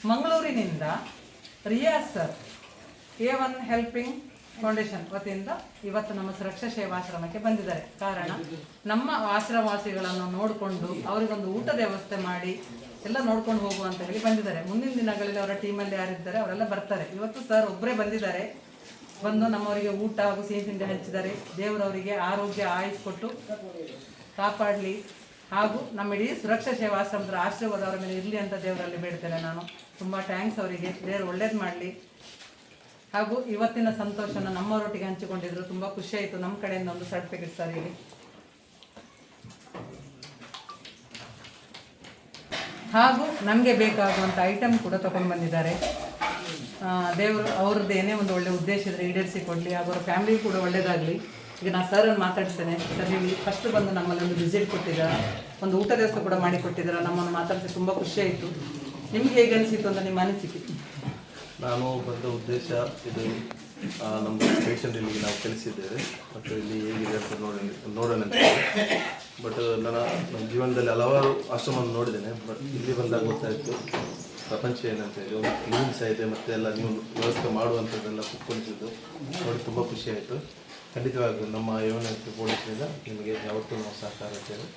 ಮಂಗಳೂರಿನಿಂದ Riyaz sir A1 helping foundation ವತಿಯಿಂದ ಇವತ್ತು ನಮ್ಮ ಸುರಕ್ಷಾ ಸೇವಾಶ್ರಮಕ್ಕೆ ಬಂದಿದ್ದಾರೆ. ಕಾರಣ ನಮ್ಮ ಆಶ್ರಮವಾಸಿಗಳನ್ನು ನೋಡಿಕೊಂಡು ಅವರಿಗೊಂದು ಊಟದ ವ್ಯವಸ್ಥೆ ಮಾಡಿ ಎಲ್ಲ ನೋಡ್ಕೊಂಡು ಹೋಗುವ ಅಂತ ಹೇಳಿ ಬಂದಿದ್ದಾರೆ. ಮುಂದಿನ ದಿನಗಳಲ್ಲಿ ಅವರ ಟೀಮಲ್ಲಿ ಯಾರಿದ್ದಾರೆ ಅವರೆಲ್ಲ ಬರ್ತಾರೆ. ಇವತ್ತು ಸರ್ ಒಬ್ಬರೇ ಬಂದಿದ್ದಾರೆ. ಬಂದು ನಮ್ಮವರಿಗೆ ಊಟ ಹಾಗೂ ಸಿಹಿ ತಿಂಡಿ ಹಂಚಿದ್ದಾರೆ. ದೇವರವರಿಗೆ ಆರೋಗ್ಯ ಆಯುಷ್ ಕೊಟ್ಟು ಕಾಪಾಡಲಿ ಹಾಗೂ ನಮ್ಮ ಇಡೀ ಸುರಕ್ಷಾ ಸೇವಾಶ್ರಮದ ಆಶೀರ್ವಾದ ಅವರ ಮೇಲೆ ಇರಲಿ ಅಂತ ದೇವರಲ್ಲಿ ಬೇಡ್ತೇನೆ. ನಾನು ತುಂಬ ಥ್ಯಾಂಕ್ಸ್ ಅವರಿಗೆ. ದೇವರು ಒಳ್ಳೇದು ಮಾಡಲಿ. ಹಾಗೂ ಇವತ್ತಿನ ಸಂತೋಷನ ನಮ್ಮವರೊಟ್ಟಿಗೆ ಹಂಚಿಕೊಂಡಿದ್ರು. ತುಂಬ ಖುಷಿ ಆಯಿತು. ನಮ್ಮ ಕಡೆಯಿಂದ ಒಂದು ಸರ್ಟಿಫಿಕೇಟ್ ಸರ್ ಇಲ್ಲಿ. ಹಾಗೂ ನಮಗೆ ಬೇಕಾಗುವಂಥ ಐಟಮ್ ಕೂಡ ತಗೊಂಡು ಬಂದಿದ್ದಾರೆ. ದೇವರು ಅವ್ರದ್ದು ಏನೇ ಒಂದು ಒಳ್ಳೆ ಉದ್ದೇಶ ಇದ್ದರೆ ಈಡೇರಿಸಿ ಕೊಡಲಿ. ಹಾಗೂ ಅವ್ರ ಫ್ಯಾಮಿಲಿ ಕೂಡ ಒಳ್ಳೇದಾಗಲಿ. ಈಗ ನಾನು ಸರ್ನ್ನು ಮಾತಾಡ್ತೇನೆ. ಸರ್ ನೀವು ಫಸ್ಟ್ ಬಂದು ನಮ್ಮಲ್ಲಿ ಒಂದು ವಿಸಿಟ್ ಕೊಟ್ಟಿದ್ದಾರೆ, ಒಂದು ಊಟ ವ್ಯವಸ್ಥೆ ಕೂಡ ಮಾಡಿ ಕೊಟ್ಟಿದ್ದಾರೆ. ನಮ್ಮನ್ನು ಮಾತಾಡಿಸಿ ತುಂಬ ಖುಷಿ ಆಯಿತು. ನಿಮ್ಗೆ ಹೇಗೆ ಅನಿಸಿತು ಅಂತ ನಿಮ್ಮ ಅನಿಸಿಕೆ? ನಾನು ಬಂದ ಉದ್ದೇಶ ಇದು, ನಮ್ಮ ಪೇಷಂಟ್ ಇಲ್ಲಿಗೆ ನಾವು ಕಲಿಸಿದ್ದೇವೆ ಮತ್ತು ಇಲ್ಲಿ ಹೇಗಿದೆ ಅಂತ ನೋಡೋಣ ಅಂತ. ಬಟ್ ನಮ್ಮ ಜೀವನದಲ್ಲಿ ಹಲವಾರು ಆಶ್ರಮವನ್ನು ನೋಡಿದ್ದೇನೆ. ಬಟ್ ಇಲ್ಲಿ ಬಂದಾಗ ಗೊತ್ತಾಯಿತು ಪ್ರಪಂಚ ಏನಂತೇಳಿ ಒಂದು ಕ್ಲೀನ್ಸ್ ಇದೆ ಮತ್ತು ಎಲ್ಲ ನೀವು ವ್ಯವಸ್ಥೆ ಮಾಡುವಂಥದ್ದೆಲ್ಲ ಕುತ್ಕೊಳಿಸಿದ್ದು ನೋಡಿ ತುಂಬ ಖುಷಿ ಆಯಿತು. ಖಂಡಿತವಾಗಿ ನಮ್ಮ A1 ಹೆಲ್ಪಿಂಗ್ ಫೌಂಡೇಶನಿಂದ ನಿಮಗೆ ಯಾವತ್ತೂ ನಾವು ಸಹಕಾರ ಅಂತೇಳಿ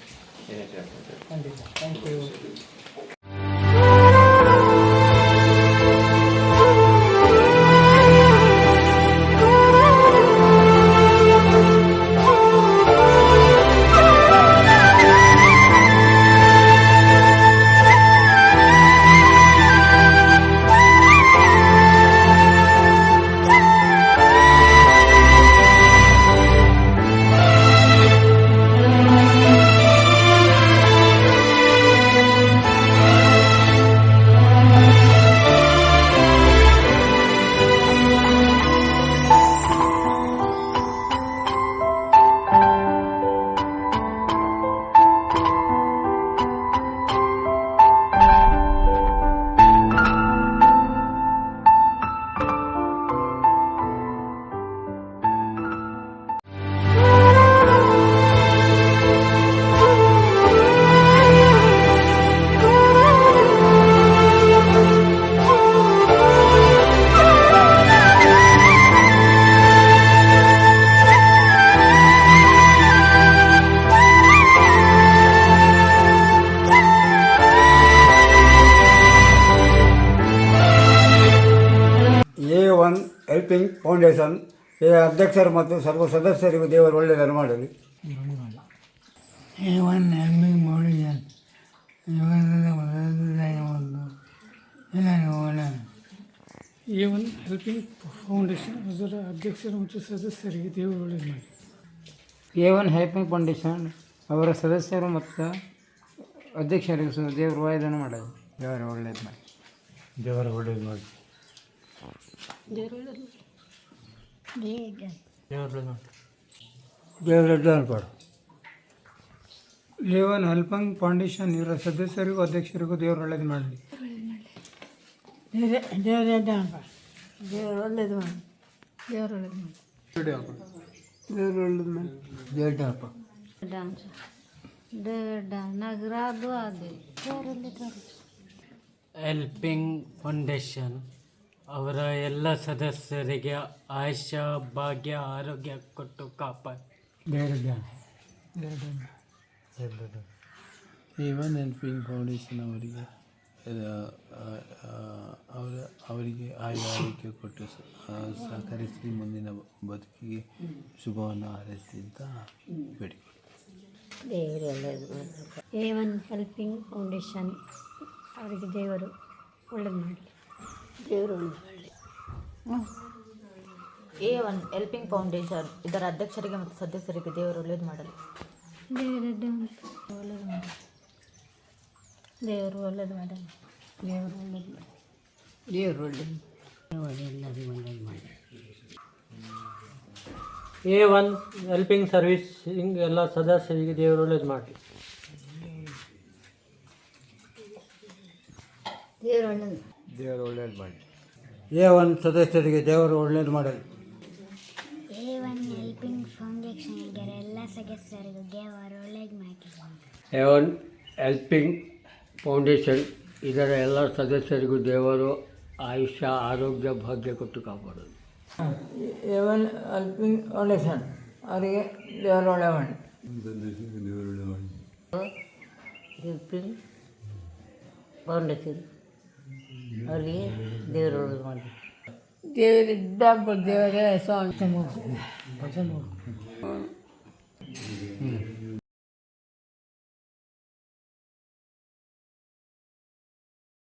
ಏನೇ ಕೇಳ್ಕೊಳ್ತೇವೆ. ಖಂಡಿತ. Thank you. A1 helping foundation ಅಧ್ಯಕ್ಷರು ಮತ್ತು ಸರ್ವ ಸದಸ್ಯರಿಗೂ ದೇವರು ಒಳ್ಳೆಯದನ್ನು ಮಾಡಲಿ. A1 helping foundation A1 helping foundation ಅದರ ಅಧ್ಯಕ್ಷರು ಮತ್ತು ಸದಸ್ಯರಿಗೆ ದೇವರು ಒಳ್ಳೆಯದು ಮಾಡಿ. A1 ಹೆಲ್ಪಿಂಗ್ ಫೌಂಡೇಶನ್ ಅವರ ಸದಸ್ಯರು ಮತ್ತು ಅಧ್ಯಕ್ಷರಿಗೂ ದೇವರು ಒಳ್ಳೆಯದನ್ನು ಮಾಡೋದು. ದೇವರು ಒಳ್ಳೆಯದು ಮಾಡಿ. ದೇವರು ಒಳ್ಳೆಯದು ಮಾಡಿ. A1 ಹೆಲ್ಪಿಂಗ್ ಫೌಂಡೇಶನ್ ಇವರ ಸದಸ್ಯರಿಗೂ ಅಧ್ಯಕ್ಷರಿಗೂ ದೇವರು ಒಳ್ಳೆಯದು ಮಾಡಲಿ. ದೇವರು ಒಳ್ಳೇದು ಮಾಡಿ. ಹೆಲ್ಪಿಂಗ್ ಫೌಂಡೇಶನ್ ಅವರ ಎಲ್ಲ ಸದಸ್ಯರಿಗೆ ಆಯುಷ್ಯ ಭಾಗ್ಯ ಆರೋಗ್ಯ ಕೊಟ್ಟು ಕಾಪಾಡಿ. A1 ಹೆಲ್ಪಿಂಗ್ ಫೌಂಡೇಶನ್ ಅವರಿಗೆ ಆರೋಗ್ಯ ಕೊಟ್ಟು ಸಹಕರಿಸಿ ಮುಂದಿನ ಬದುಕಿಗೆ ಶುಭವನ್ನು ಹಾರೈಸಿ ಅಂತ ಬೇಡಿಕೊಳ್ಳಿ. ದೇವರು ಒಳ್ಳೆಯದು ಮಾಡಿ. A1 ಹೆಲ್ಪಿಂಗ್ ಫೌಂಡೇಶನ್ ಅವರಿಗೆ ದೇವರು ಒಳ್ಳೇದು ಮಾಡಲಿ. ದೇವರು ಒಳ್ಳೇದು ಮಾಡಲಿ. A1 ಹೆಲ್ಪಿಂಗ್ ಫೌಂಡೇಶನ್ ಇದರ ಅಧ್ಯಕ್ಷರಿಗೆ ಮತ್ತು ಸದಸ್ಯರಿಗೆ ದೇವರು ಒಳ್ಳೇದು ಮಾಡಲಿ. ಒಳ್ಳೇದು ಮಾಡಿ. ದೇವರು ಒಳ್ಳೇದು ಮಾಡಲಿ. ದೇವರು ಒಳ್ಳೇದು ಮಾಡಿ. ದೇವರು ಒಳ್ಳೇದು ಒಳ್ಳೇದು ಮಾಡಿ. A1 ಹೆಲ್ಪಿಂಗ್ ಸರ್ವಿಸಿಂಗ್ ಎಲ್ಲ ಸದಸ್ಯರಿಗೆ ದೇವರು ಒಳ್ಳೇದು ಮಾಡಲಿ. ದೇವರು ಒಳ್ಳೇದು. ದೇವರು ಒಳ್ಳೆಯದು ಮಾಡಿ. A1 ಸದಸ್ಯರಿಗೆ ದೇವರು ಒಳ್ಳೆಯದು ಮಾಡಲಿ. A1 ಹೆಲ್ಪಿಂಗ್ ಫೌಂಡೇಶನ್ ಇದರ ಎಲ್ಲ ಸದಸ್ಯರಿಗೂ ದೇವರು ಒಳ್ಳೇದು ಮಾಡಿ. A1 ಹೆಲ್ಪಿಂಗ್ ಫೌಂಡೇಶನ್ ಇದರ ಎಲ್ಲ ಸದಸ್ಯರಿಗೂ ದೇವರು ಆಯುಷ್ಯ ಆರೋಗ್ಯ ಭಾಗ್ಯ ಕೊಟ್ಟು ಕಾಪಾಡೋದು. ಏವನ್ ಹೆಲ್ಪಿಂಗ್ ಫೌಂಡೇಶನ್ ಅವರಿಗೆ ದೇವರು ಒಳ್ಳೆ ಮಾಡಿ. ಹೆಲ್ಪಿಂಗ್ ಫೌಂಡೇಶನ್ ಅವರಿಗೆ ದೇವರು ಒಳ್ಳೇದು ಮಾಡಿ. ದೇವರಿದ್ದ ದೇವರೇ ಸ್ವಾಮಿ.